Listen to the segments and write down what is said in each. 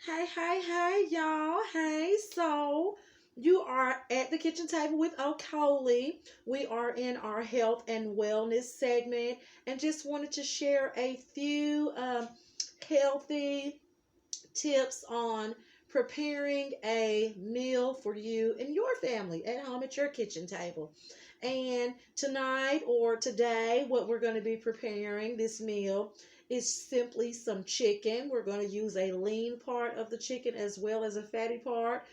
Hey, hey, hey, y'all. Hey, so you are at the kitchen table with Okoli. We are in our health and wellness segment and just wanted to share a few healthy tips on preparing a meal for you and your family at home at your kitchen table. And tonight or today, what we're going to be preparing this meal is simply some chicken. We're going to use a lean part of the chicken as well as a fatty part.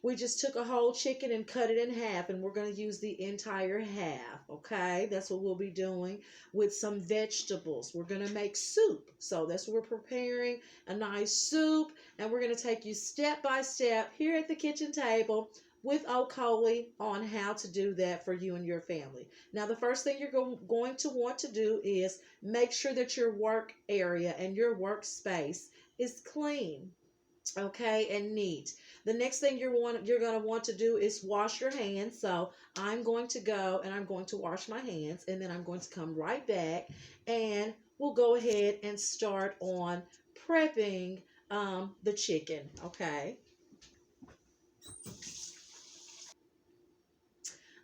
We just took a whole chicken and cut it in half, and we're going to use the entire half. Okay, that's what we'll be doing with some vegetables. We're going to make soup, so that's what we're preparing, a nice soup, and we're going to take you step by step here at the kitchen table with Okoli on how to do that for you and your family. Now, the first thing you're going to want to do is make sure that your work area and your workspace is clean, okay, and neat. The next thing you're going to want to do is wash your hands. So I'm going to go and I'm going to wash my hands, and then I'm going to come right back, and we'll go ahead and start on prepping the chicken. Okay.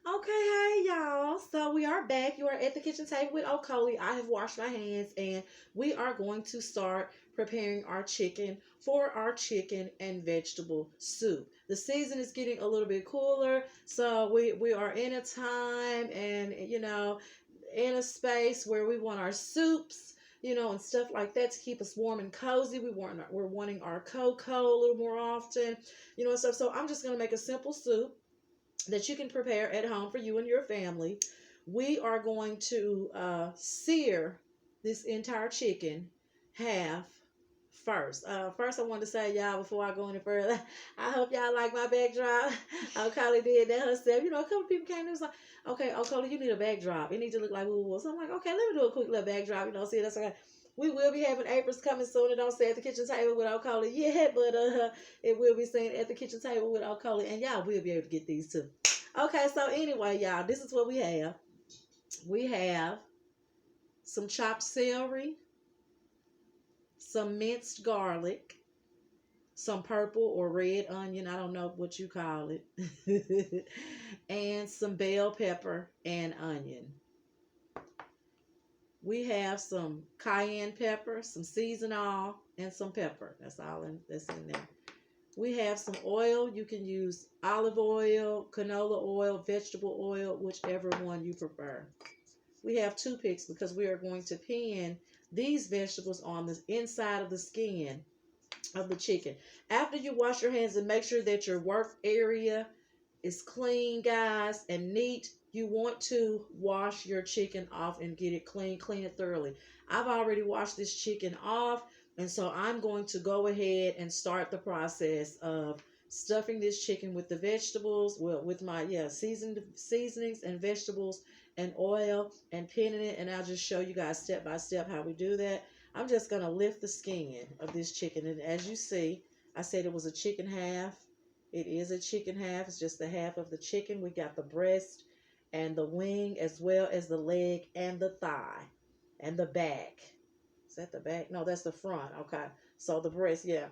Okay, hey y'all. So we are back. You are at the kitchen table with Okoli. I have washed my hands, and we are going to start preparing our chicken for our chicken and vegetable soup. The season is getting a little bit cooler, so we are in a time and in a space where we want our soups, and stuff like that to keep us warm and cozy. We're wanting our cocoa a little more often, and stuff. So I'm just gonna make a simple soup that you can prepare at home for you and your family. We are going to sear this entire chicken half first. First, I want to say, y'all, before I go any further, I hope y'all like my backdrop. Okoli did that herself. A couple people came and was like, okay, Okoli, you need a backdrop. It needs to look like woo. So I'm like, okay, let me do a quick little backdrop. See, that's okay. We will be having aprons coming soon. It don't say at the kitchen table with Okoli yet, but it will be saying at the kitchen table with Okoli, and y'all will be able to get these too. Okay, so anyway, y'all, this is what we have. We have some chopped celery, some minced garlic, some purple or red onion, I don't know what you call it, and some bell pepper and onion. We have some cayenne pepper, some seasonal, and some pepper. That's in there. We have some oil. You can use olive oil, canola oil, vegetable oil, whichever one you prefer. We have toothpicks because we are going to pan these vegetables on the inside of the skin of the chicken. After you wash your hands and make sure that your work area is clean, guys, and neat, you want to wash your chicken off and get it clean it thoroughly. I've already washed this chicken off, and so I'm going to go ahead and start the process of stuffing this chicken with the vegetables, well, with my seasonings and vegetables and oil, and pinning it, and I'll just show you guys step by step how we do that. I'm just going to lift the skin of this chicken, and as you see, I said it was a chicken half. It is a chicken half. It's just the half of the chicken. We got the breast and the wing, as well as the leg and the thigh and the back. Is that the back? No, that's the front. Okay. So the breast, yeah.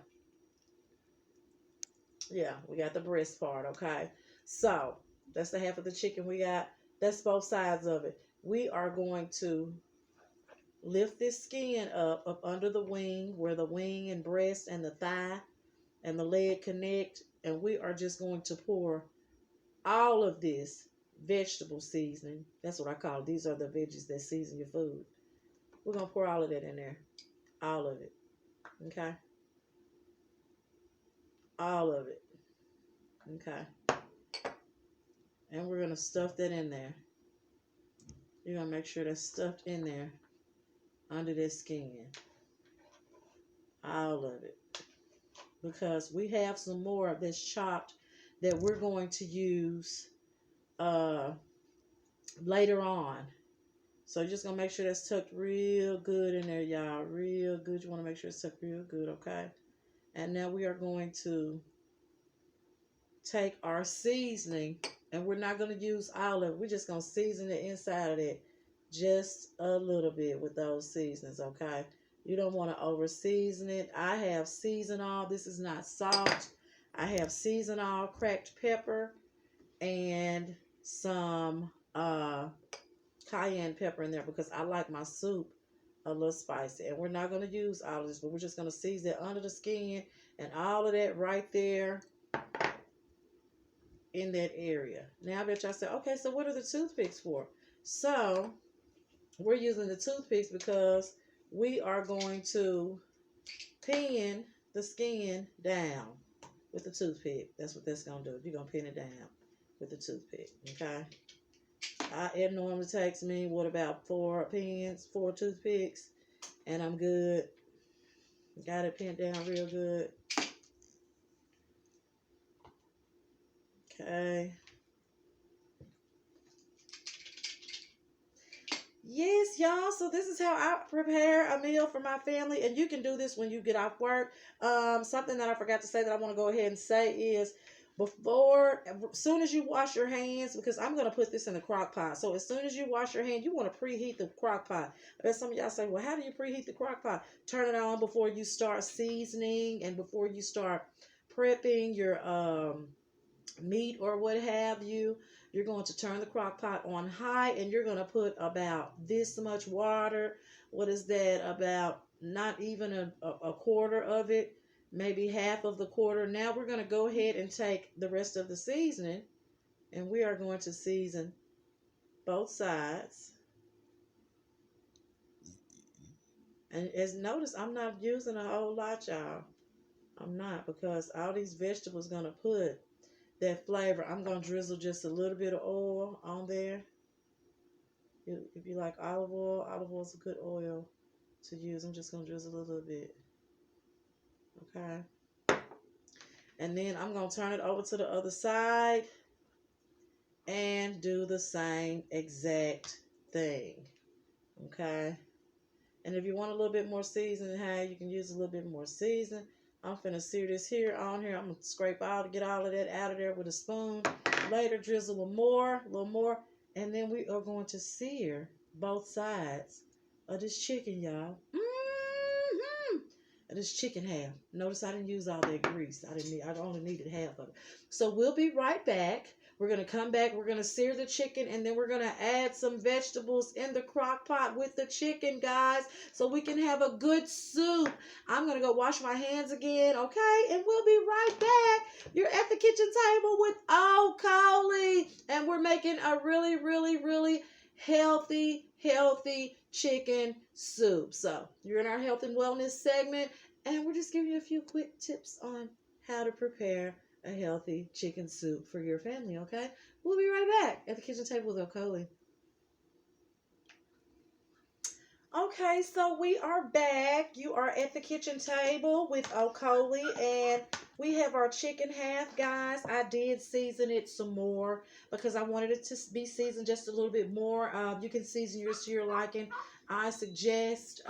Yeah, we got the breast part. Okay. So that's the half of the chicken we got. That's both sides of it. We are going to lift this skin up under the wing, where the wing and breast and the thigh and the leg connect, and we are just going to pour all of this vegetable seasoning. That's what I call it. These are the veggies that season your food. We're going to pour all of that in there. All of it. Okay? All of it. Okay? And we're going to stuff that in there. You're going to make sure that's stuffed in there under this skin. All of it. Because we have some more of this chopped that we're going to use later on. So you're just going to make sure that's tucked real good in there, y'all. Real good. You want to make sure it's tucked real good, okay? And now we are going to take our seasoning, and we're not going to use all of it. We're just going to season the inside of it just a little bit with those seasonings, okay? You don't want to over season it. I have seasoned all. This is not salt. I have seasoned all cracked pepper and some cayenne pepper in there because I like my soup a little spicy. And we're not going to use all of this, but we're just going to season it under the skin and all of that right there in that area. Now I bet y'all say, okay, so what are the toothpicks for? So we're using the toothpicks because we are going to pin the skin down with the toothpick. That's what that's going to do. You're going to pin it down with the toothpick, okay? It normally takes me, what, about 4 pins, 4 toothpicks, and I'm good. Got it pinned down real good. Okay. Yes, y'all. So this is how I prepare a meal for my family, and you can do this when you get off work. Something that I forgot to say that I want to go ahead and say is as soon as you wash your hands, because I'm going to put this in the crock pot. So as soon as you wash your hand, you want to preheat the crock pot. I bet some of y'all say, well, how do you preheat the crock pot? Turn it on before you start seasoning and before you start prepping your meat or what have you. You're going to turn the crock pot on high and you're going to put about this much water. What is that? About not even a quarter of it, maybe half of the quarter. Now we're going to go ahead and take the rest of the seasoning and we are going to season both sides. And as notice, I'm not using a whole lot, y'all. I'm not, because all these vegetables going to put that flavor. I'm going to drizzle just a little bit of oil on there. If you like olive oil is a good oil to use. I'm just going to drizzle a little bit. Okay. And then I'm going to turn it over to the other side and do the same exact thing. Okay. And if you want a little bit more seasoning, hey, you can use a little bit more seasoning. I'm finna sear this here on here. I'm gonna scrape get all of that out of there with a spoon. Later, drizzle a little more, and then we are going to sear both sides of this chicken, y'all. And this chicken half. Notice I didn't use all that grease. I only needed half of it. So we'll be right back. We're going to come back. We're going to sear the chicken, and then we're going to add some vegetables in the crock pot with the chicken, guys, so we can have a good soup. I'm going to go wash my hands again, okay? And we'll be right back. You're at the kitchen table with Okoli, and we're making a really, really, really healthy chicken soup. So you're in our health and wellness segment, and we're just giving you a few quick tips on how to prepare a healthy chicken soup for your family, okay? We'll be right back at the kitchen table with Okoli. Okay, so we are back. You are at the kitchen table with Okoli, and we have our chicken half, guys. I did season it some more because I wanted it to be seasoned just a little bit more. You can season yours to your liking. I suggest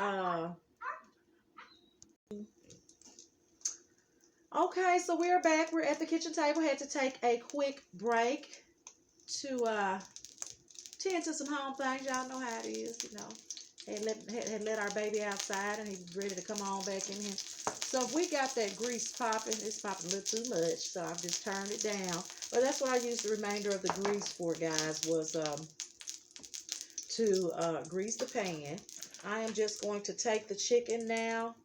okay, so we're back. We're at the kitchen table. Had to take a quick break to tend to some home things. Y'all know how it is, you know. Had let our baby outside and he's ready to come on back in here. So if we got that grease popping, it's popping a little too much. So I've just turned it down. But that's what I used the remainder of the grease for, guys, was to grease the pan. I am just going to take the chicken now.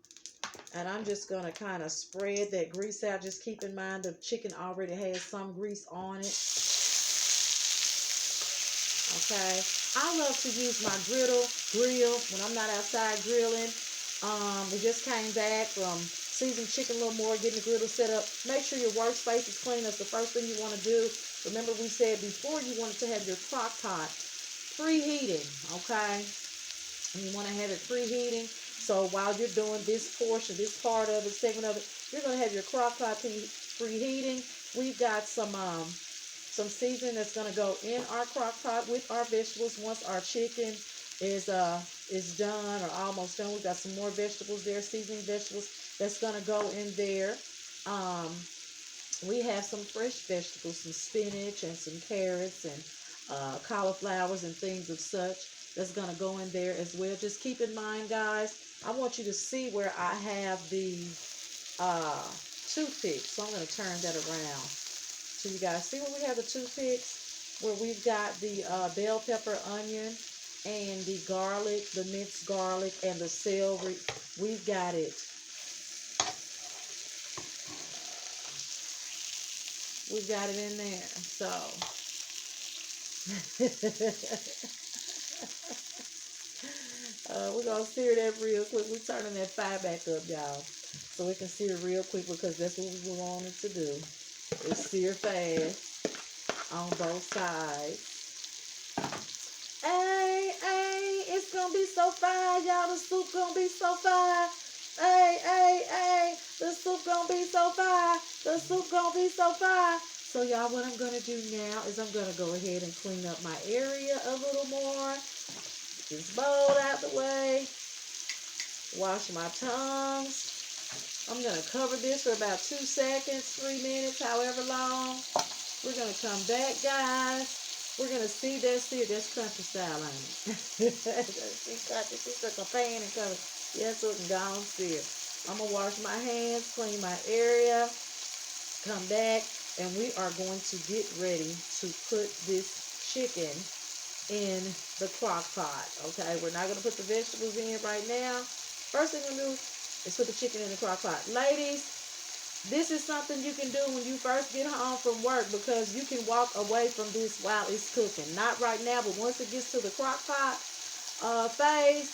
And I'm just going to kind of spread that grease out. Just keep in mind the chicken already has some grease on it. Okay. I love to use my grill when I'm not outside grilling. We just came back from seasoning chicken a little more, getting the griddle set up. Make sure your workspace is clean. That's the first thing you want to do. Remember we said before you wanted to have your crock pot preheating, okay? And you want to have it preheating. So while you're doing this portion, this part of it, segment of it, you're going to have your crock pot preheating. We've got some seasoning that's going to go in our crock pot with our vegetables once our chicken is done or almost done. We've got some more vegetables there, seasoning vegetables that's going to go in there. We have some fresh vegetables, some spinach and some carrots and cauliflowers and things of such that's going to go in there as well. Just keep in mind, guys, I want you to see where I have the uh, toothpicks. So I'm going to turn that around so you guys see where we have the toothpicks, where we've got the bell pepper, onion, and the garlic, the minced garlic, and the celery. We've got it. We've got it in there. So we're gonna sear that real quick. We're turning that fire back up, y'all, so we can sear real quick because that's what we wanted to do. Is sear fast on both sides. Hey, hey, it's gonna be so fire, y'all. The soup gonna be so fire. Hey, hey, hey, the soup gonna be so fire. The soup gonna be so fire. So, y'all, what I'm gonna do now is I'm gonna go ahead and clean up my area a little more. This bowl out the way. Wash my tongs. I'm gonna cover this for about 2 seconds, 3 minutes, however long. We're gonna come back, guys. We're gonna see that sear. That's country style, ain't it? She's country. She took a pan and covered. Yes, it can go on sear. I'm gonna wash my hands, clean my area, come back, and we are going to get ready to put this chicken in the crock pot. Okay, we're not gonna put the vegetables in right now. First thing we're gonna do is put the chicken in the crock pot. Ladies, this is something you can do when you first get home from work because you can walk away from this while it's cooking. Not right now, but once it gets to the crock pot phase,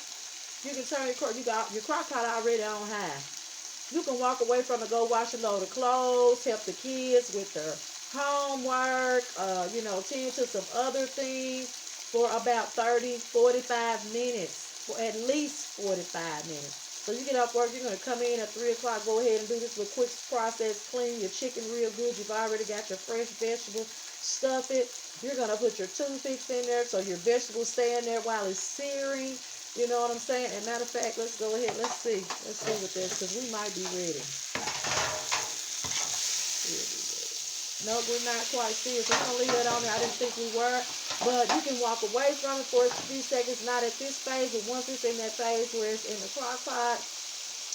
you can turn you got your crock pot already on high. You can walk away from it, go wash a load of clothes, help the kids with their homework, tend to some other things for about 30, 45 minutes, for at least 45 minutes. So you get off work, you're going to come in at 3 o'clock, go ahead and do this little quick process, clean your chicken real good. You've already got your fresh vegetables, stuff it. You're going to put your toothpicks in there so your vegetables stay in there while it's searing. You know what I'm saying? And matter of fact, let's go ahead. Let's see. Let's see with this because we might be ready. No, we're not quite serious. We're going to leave that on there. I didn't think we were. But you can walk away from it for a few seconds. Not at this phase, but once it's in that phase where it's in the crock pot,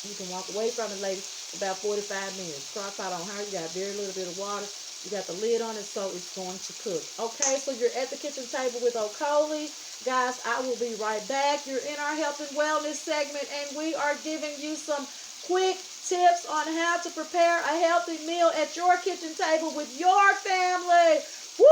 you can walk away from it, ladies, about 45 minutes. Crock pot on high. You got very little bit of water. You got the lid on it, so it's going to cook. Okay, so you're at the kitchen table with Okoli. Guys, I will be right back. You're in our health and wellness segment, and we are giving you some quick tips on how to prepare a healthy meal at your kitchen table with your family. Woo!